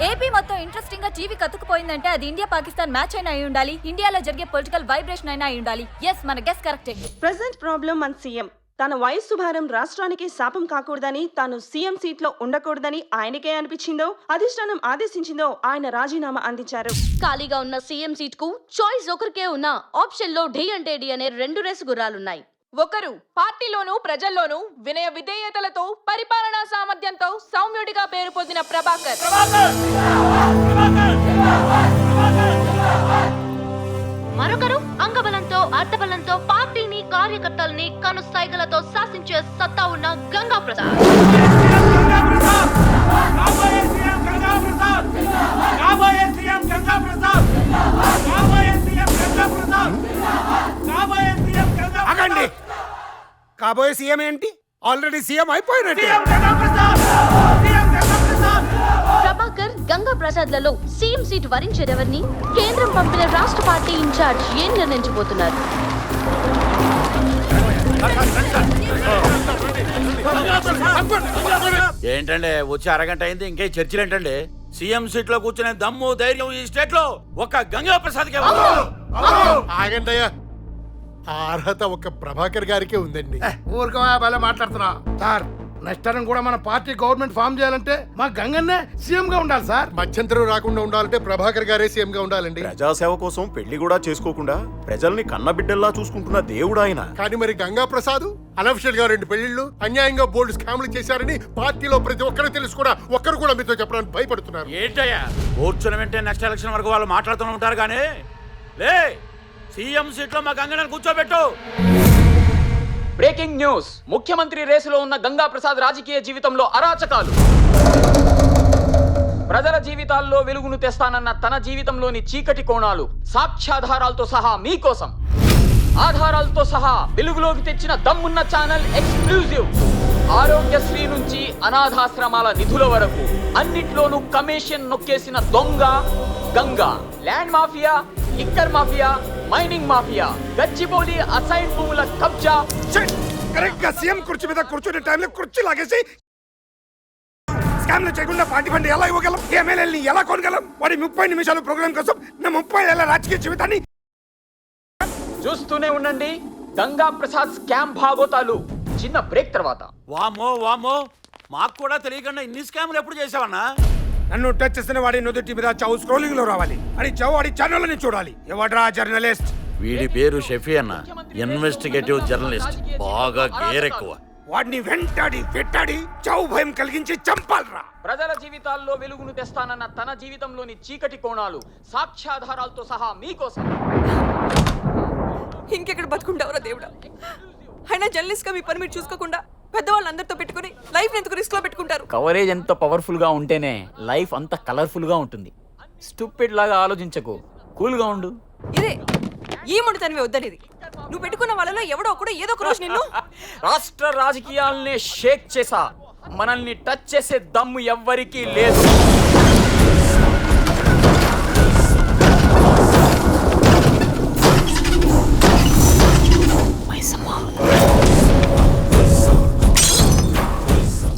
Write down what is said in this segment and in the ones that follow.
AP మొత్తం interesting గా TV కతుక్కుపోయిందంటే అది ఇండియా పాకిస్తాన్ మ్యాచ్ అయినా అయి ఉండాలి, ఇండియాలో జరిగే పొలిటికల్ వైబ్రేషన్ అయినా అయి ఉండాలి. ఎస్, మన గెస్ కరెక్టే. ప్రెసెంట్ ప్రాబ్లం మన సీఎం తన వయస్సు భారం రాష్ట్రానికి శాపం కాకూడదని, తాను సీఎం సీట్ లో ఉండకూడదని ఆయనకే అనిపించిందో, అధిష్టానం ఆదేశించిందో ఆయన రాజీనామా అందించారు. ఖాళీగా ఉన్న సీఎం సీట్ కు చాయిస్ ఒకరికే ఉన్న ఆప్షన్ లో ఢీ అంటే ఢీ అనే 2 రేసు గుర్రాలున్నాయి. ఒకరు పార్టీలోనూ ప్రజల్లోనూ వినయ విధేయతలతో పరిపాలనా సామర్థ్యంతో సౌమ్యుడిగా పేరు పొందిన ప్రభాకర్. మరొకరు అంగబలంతో అర్థబలంతో పార్టీని కార్యకర్తల్ని కనుసైగలతో శాసించే సత్తా ఉన్న గంగా ప్రసాద్. కాబోయే సీఎం ఏంటి? ఆల్రెడీ సీఎం అయిపోయినట్టు. ప్రభాకర్, గంగా ప్రసాద్ లలో సీఎం సీట్ వరించేదెవరిని కేంద్రం పంపిన రాష్ట్ర పార్టీ ఇన్ఛార్జ్ ఏం నిర్ణయించబోతున్నారు? ఏంటండి వచ్చి అరగంట అయింది, ఇంకే చర్చలు ఏంటండి? సీఎం సీట్ లో కూర్చునే దమ్ము ధైర్యం ఈ స్టేట్ లో ఒక గంగా ప్రసాద్ కే. ఆగండయ్యా, ఆ అర్హత ఒక ప్రభాకర్ గారికే ఉందండి. ఊరుకో భలే మాట్లాడుతున్నా సార్. నెక్స్ట్ టైం కూడా మన పార్టీ గవర్నమెంట్ ఫామ్ చేయాలంటే మా గంగన్నే సీఎం గా ఉండాలి సార్. మధ్యంతరం రాకుండా ఉండాలంటే ప్రభాకర్ గారే సీఎం గా ఉండాలండి. ప్రజాసేవ కోసం పెళ్లి కూడా చేసుకోకుండా ప్రజల్ని కన్నబిడ్డల్లా చూసుకుంటున్న దేవుడు ఆయన. కానీ మరి గంగా ప్రసాద్ అనఫిషియల్ గా 2 పెళ్లిళ్ళు, అన్యాయంగా బోల్డ్ స్కామ్లు చేశారని పార్టీలో ప్రతి ఒక్కరు తెలుసు కూడా ఒక్కరు కూడా మీతో చెప్పడానికి భయపడుతున్నారు. ఏంటయ్యా కూర్చుని వెంటనే నెక్స్ట్ ఎలక్షన్ వరకు వాళ్ళు మాట్లాడుతూ ఉంటారు కానీ లే సీఎం సీట్ లో మా గంగని కూర్చోబెట్టు. Breaking news. ముఖ్యమంత్రి రేసులో ఉన్న గంగా ప్రసాద్ రాజకీయ జీవితంలో అరాచకాలు. ప్రజల జీవితాల్లో వెలుగును తెస్తానన్న తన జీవితంలోని చీకటి కోణాలు సాక్ష్యాధారాలతో సహా మీకోసం. ఆధారాలతో సహా వెలుగులోకి తెచ్చిన దమ్మున్న ఛానల్ ఎక్స్క్లూజివ్. ఆరోగ్యశ్రీ నుంచి అనాథాశ్రమాల నిధుల వరకు అన్నిట్లోనూ కమిషన్ నొక్కేసిన దొంగ Ganga. Land mafia, liquor mafia, mining mafia, Gachibowli assign భూముల కబ్జా. కరెక్ట్ గా సీఎం కుర్చీ మీద కూర్చునే టైంలో కుర్చీ లాగేసి స్కామ్లు చేయకుండా పార్టీ ఫండ్ ఎలా ఇవ్వగలం? ఎమ్మెల్యేని ఎలా కొనగలం? వాడి 30 నిమిషాల ప్రోగ్రామ్ కోసం నా 30 ఏళ్ల రాజకీయ జీవితాన్ని చూస్తూనే ఉండండి గంగా ప్రసాద్ స్కామ్ భాగోతాలు. చిన్న బ్రేక్ తర్వాత. వామో వామో, మాకు కూడా తెలియకుండా ఇన్ని స్కామ్లు ఎప్పుడు చేసావన్నా? నన్ను టచ్ చేసిన వాడి నుదుటి మీద చావు స్క్రోలింగ్ లో రావాలి అని చావు వాడి ఛానల్ ని చూడాలి. ఎవడ్రా జర్నలిస్ట్? వీడి పేరు షఫీ అన్న, ఇన్వెస్టిగేటివ్ జర్నలిస్ట్. బాగా గేర్ ఎక్కువ. వాడిని వెంటాడి వెట్టాడి చావు భయం కలిగించి చంపాలరా. ప్రజల జీవితాల్లో వెలుగును తెస్తానన్న తన జీవితంలోని చీకటి కోణాలు సాక్ష్యాధారాలతో సహా మీకోసం. ఇంకెక్కడ బతుకుంటావురా దేవుడా? అయినా జర్నలిస్ట్ గా మీ పని మీరు చూసుకోకుండా పెద్దవాళ్ళందరితో పెట్టుకుని లైఫ్ ఎందుకు రిస్క్ లో పెట్టుకుంటారు? కవరేజ్ ఎంత పవర్ఫుల్ గా ఉంటేనే లైఫ్ అంత కలర్ఫుల్ గా ఉంటుంది. స్టూపిడ్ లాగా ఆలోచించకు, కూల్ గా ఉండు. ఇదే ఈ మొండితనమే వద్దనేది. నువ్వు పెట్టుకున్న వాళ్ళలో ఎవడో ఒకడు ఏదో ఒక రోజు నిన్ను రాష్ట్ర రాజకీయాల్ని షేక్ చేసా. మనల్ని టచ్ చేసే దమ్ము ఎవ్వరికీ లేదు.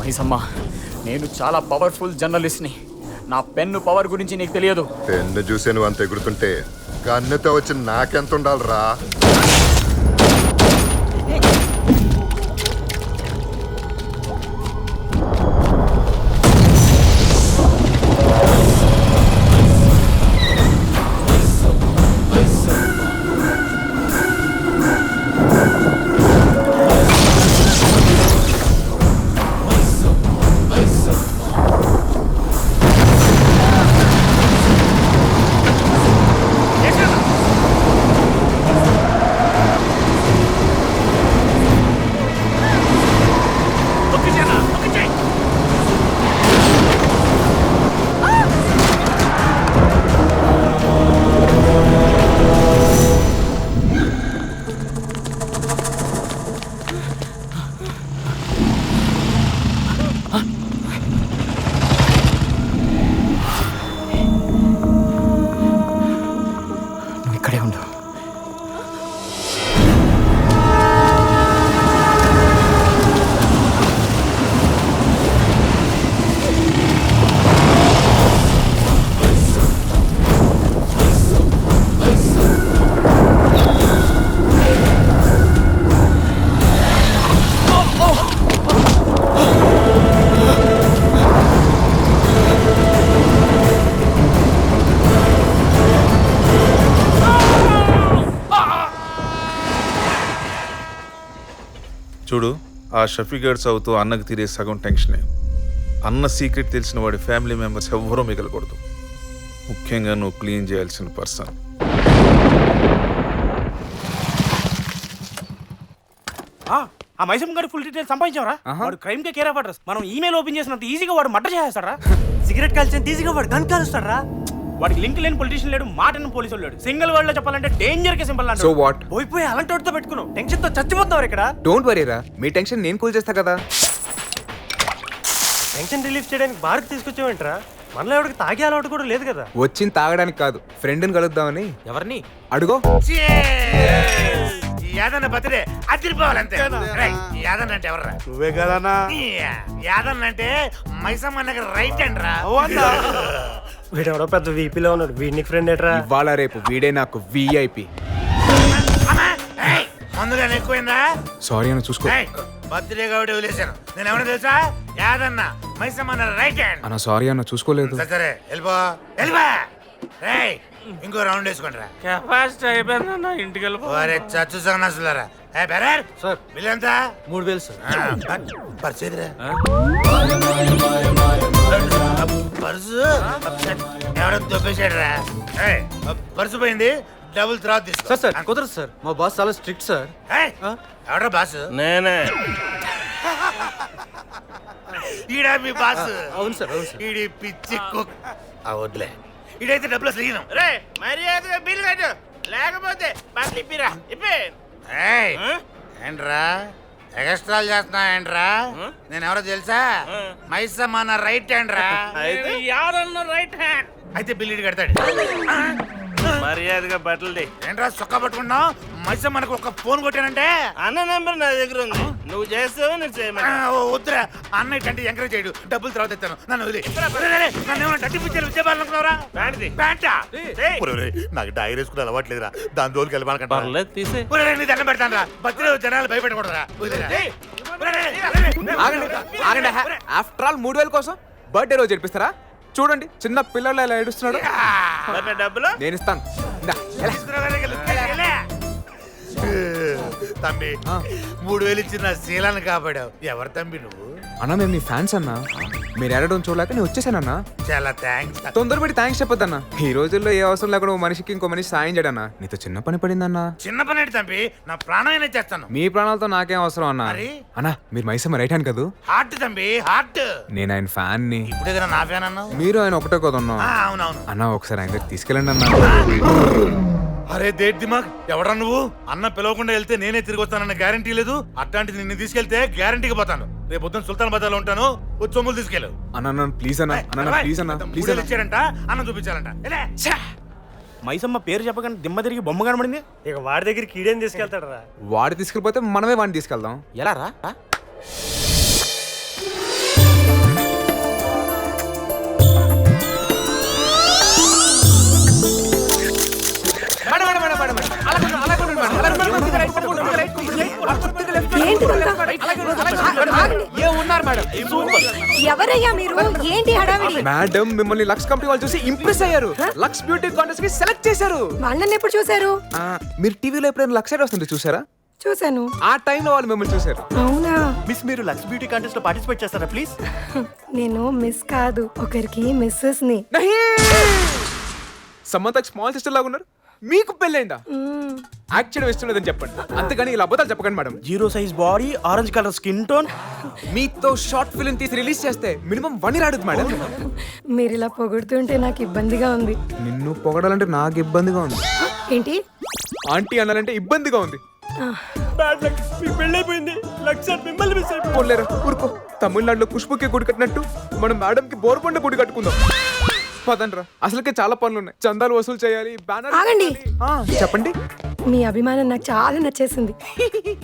మైసమ్మా, నేను చాలా పవర్ఫుల్ జర్నలిస్ట్ని. నా పెన్ను పవర్ గురించి నీకు తెలియదు. పెన్ను చూసే నువ్వు అంత ఎగురుతుంటే గన్నుతో వచ్చి నాకెంత ఉండాలిరా? చూడు, ఆ షఫీగడ్ చదువుతూ అన్నకు తీరే సగం టెన్షనే. అన్న సీక్రెట్ తెలిసిన వాడి ఫ్యామిలీ మెంబర్స్ ఎవ్వరూ మిగలకూడదు. ముఖ్యంగా నువ్వు క్లీన్ చేయాల్సిన పర్సన్. ఆ మైసమ్ గారి ఫుల్ డీటెయిల్స్ సంపాదించావరా? వాడు క్రైమ్ కే కేర్ ఆఫ్ అడ్రస్. మనం ఈమెయిల్ ఓపెన్ చేసినంత ఈజీగా వాడు మర్డర్ చేస్తారా? సిగరెట్ కాల్చినంత ఈజీగా వాడు గన్ కాలుస్తారా? వాడికి లింక్ లేని పొలిటీషియన్ లేడు, మాటని పోలీసులు లేడు. సింగిల్ వర్డ్ లో చెప్పాలంటే డేంజర్ కే సింపుల్ అంటే. So what? పోయిపోయి అలాంటి వాడితో పెట్టుకున్నావు. టెన్షన్ తో చచ్చిపోతున్నారు ఇక్కడ. డోంట్ వరీ రా, మీ టెన్షన్ నేను కూల్ చేస్తా కదా. టెన్షన్ రిలీఫ్ చేయడానికి బార్కి తీసుకొచ్చావేంట్రా? మనలో ఎవరికి తాగే అలవాటు కూడా లేదు కదా. వచ్చింది తాగడానికి కాదు, ఫ్రెండ్ని కలుద్దామని. ఎవరిని? అడుగో. యాదన్న బర్త్డే అదిరిపోవాలంతే. యాదన్న అంటే ఎవర్రా? నువ్వే కదన్నా. యాదన్న అంటే మైసమ్మన్నకి రైట్ అండ్ రా. వీడెవడో పెద్ద వీపీలో ఉన్నాడు. వీడిని ఫ్రెండ్ ఏట్రా? ఇవాళ రేపు వీడే నాకు విఐపి. ముందుగా ఎక్కువైందా? సారీ అని చూసుకో బర్త్డే కాబట్టి వదిలేశాను. నేను ఎవరో తెలుసా? యాదన్న మైసమ్మన్న రైట్ హ్యాండ్. అన్న సారీ అన్న చూసుకోలేదు. సరే వెళ్ళిపో వెళ్ళిపో. రేయ్ ఇంకో రౌండ్ వేసుకోండి రా. కెపాసిటీ అయిపోయిందన్న, ఇంటికి వెళ్ళిపో. చచ్చు సన్నాసులారా. బెరర్ సార్, బిల్ ఎంత? 3000 సార్. పర్చేదిరా పర్సు ఎవడో దొబ్బేశాడు రా. పర్సు పోయింది, డబుల్ తర్వాత తీసుకో. సార్ కుదరదు సార్, మా బాస్ చాలా స్ట్రిక్ట్ సార్. ఎవడో బాసు? నేనే. ఈడా మీ బాసు? అవును సార్, అవును సార్. ఈడి పిచ్చి కుక్. వద్దులే, ఈడైతే డబ్బులు అసలు ఇయ్యను. రే మర్యాదగా బిల్ కట్టు, లేకపోతే బట్టలు ఇప్పిరా. ఏంట్రా ఎక్స్ట్రాలు చేస్తున్నా? ఏంట్రా నేను ఎవరో తెలుసా? మైసమ్మన్న రైట్ హ్యాండ్ రా. Yadanna right hand. అయితే బిల్ ఇటు కడతాడు. మర్యాదగా బట్టలు. ఏంట్రా చొక్క పట్టుకున్నావు? మైసమ్ మనకు ఒక ఫోన్ కొట్టానంటే అన్న నెంబర్ నా దగ్గర ఉంది, నువ్వు చేస్తావు నేను చేయమని. వద్దురా, అన్నయ్య అంటే ఎంకరేజ్ చేయడు. డబ్బులు తర్వాత ఇస్తాను, నన్ను వదిలి. నన్ను ఏమైనా డట్టి పిచ్చారు విద్యాపాలనుకున్నారా? ప్యాంటా నాకు డైరీ వేసుకుని అలవాట్లేదురా, దాని రోజుకి వెళ్ళాలనుకుంటా. తీసే నీ దండం పెడతాను రా. బర్త్డే జనాలు భయపెట్టకూడదురా. ఆగండి. ఆఫ్టర్ ఆల్ 3000 కోసం బర్త్డే రోజు జరిపిస్తారా? చూడండి చిన్న పిల్లలు ఎలా ఏడుస్తున్నాడు. డబ్బులు నేను ఇస్తాను. తమ్మి 3000 ఇచ్చిన శీలాన్ని కాపాడావు. ఎవరు తమ్మి నువ్వు? అన్న మేము నీ ఫ్యాన్స్ అన్నా, మీరు ఏడడం చూడలేక నేను వచ్చేసానన్నా. చాలా థ్యాంక్స్. తొందరపడి థ్యాంక్స్ చెప్పొద్దన్నా. ఈ రోజుల్లో ఏ అవసరం లేకుండా ఓ మనిషికి ఇంకో మనిషి సాయం చేయడన్నా. నీతో చిన్న పని పడిందన్నా. చిన్న పని ఏంటి తమ్మి? నా ప్రాణం అయినా చేస్తాను. మీ ప్రాణాలతో నాకేం అవసరం అన్నా. అన్నా మీరు మైసమ్మ రైట్ హ్యాండ్ కదా? హార్ట్ తమ్మి, హార్ట్. నేను ఆయన ఫ్యాన్ ని. ఇప్పుడు ఏదైనా నా ఫ్యాన్ అన్నావు? మీరు ఆయన ఒకటే కదా ఉన్నా. అవునవును అన్నా ఒకసారి ఆయన దగ్గరికి తీసుకెళ్ళండి అన్నా. అరే దేట్ దిమాగ్, ఎవడా నువ్వు? అన్న పిలవకుండా వెళ్తే నేనే తిరిగి వస్తానన్న గ్యారంటీ లేదు. అట్లాంటిది నిన్ను తీసుకెళ్తే గ్యారంటీగా పోతాను. రేపు పొద్దున సుల్తాన్ బజార్ లో ఉంటాను, వచ్చి సొమ్ములు తీసుకెళ్ళు. అన్న ప్లీజ్ అన్న, అన్న ప్లీజ్ అన్న, ప్లీజ్ అన్న. ఇచ్చారంట, అన్నం చూపించాలంట. మైసమ్మ పేరు చెప్పగానే దిమ్మ తిరిగి బొమ్మ కనబడింది. ఇక వాడి దగ్గరికి ఈడేం తీసుకెళ్తాడు రా? వాడు తీసుకెళ్ళిపోతే మనమే వాడిని తీసుకెళ్దాం. ఎలా రా? ఎవరయ్యా మీరు? ఏంటి హడావిడి? మేడం మిమ్మల్ని లక్స్ కంపెనీ వాళ్ళు చూసి ఇంప్రెస్ అయ్యారు. లక్స్ బ్యూటీ కాంటెస్ట్ కి సెలెక్ట్ చేశారు. వాళ్ళని ఎప్పుడు చూసారు? మీరు టీవీలో ఎప్పుడైనా లక్స్ యాడ్ వస్తుంది చూసారా? చూసాను. ఆ టైంలో వాళ్ళు మిమ్మల్ని చూసారు. అవునా? మిస్ మీరు లక్స్ బ్యూటీ కాంటెస్ట్ లో పార్టిసిపేట్ చేస్తారా ప్లీజ్? నేను మిస్ కాదు, ఒకరికి మిస్సెస్ ని. సమంతకి స్మాల్ సిస్టర్ లాగా ఉన్నారు. మీకు పెళ్ళైందా? యాక్ట్ చేయడం ఇష్టం లేదని చెప్పండి, అంతేగాని ఇలా అబద్ధాలు చెప్పకండి madam. 0 size body, orange colour skin tone. మీతో షార్ట్ ఫిల్మ్ తీసి రిలీజ్ చేస్తే మినిమం 1 year ఆడుతుంది మేడం. మీరు ఇలా పొగుడుతుంటే నాకు ఇబ్బందిగా ఉంది. నిన్ను పొగడాలంటే నాకు ఇబ్బందిగా ఉంది. ఏంటి? ఆంటీ అనాలంటే ఇబ్బందిగా ఉంది. బ్యాడ్ లక్, మీకు పెళ్ళైపోయింది. లక్స్ మిమ్మల్ని మిస్ అయిపోయింది. పోలేరా ఊరుకో. తమిళనాడులో పుష్పకి గుడి కట్టినట్టు మనం మేడం కి బోర్పండ గుడి కట్టుకుందాం. పదండ్రా, అసలుకే చాలా పనులు ఉన్నాయి. చందాలు వసూలు చేయాలి, బ్యానర్. ఆగండి. చెప్పండి. మీ అభిమానం నాకు చాలా నచ్చేసింది.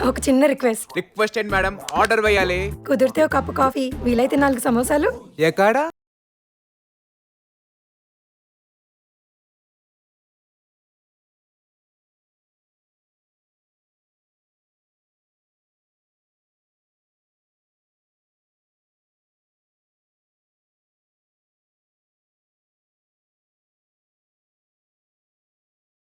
ఒక చిన్న రిక్వెస్ట్. రిక్వెస్ట్ ఏంటి మేడం? ఆర్డర్ వేయాలి. కుదిరితే ఒక కప్పు కాఫీ, వీలైతే 4 సమోసాలు. ఎక్కడా?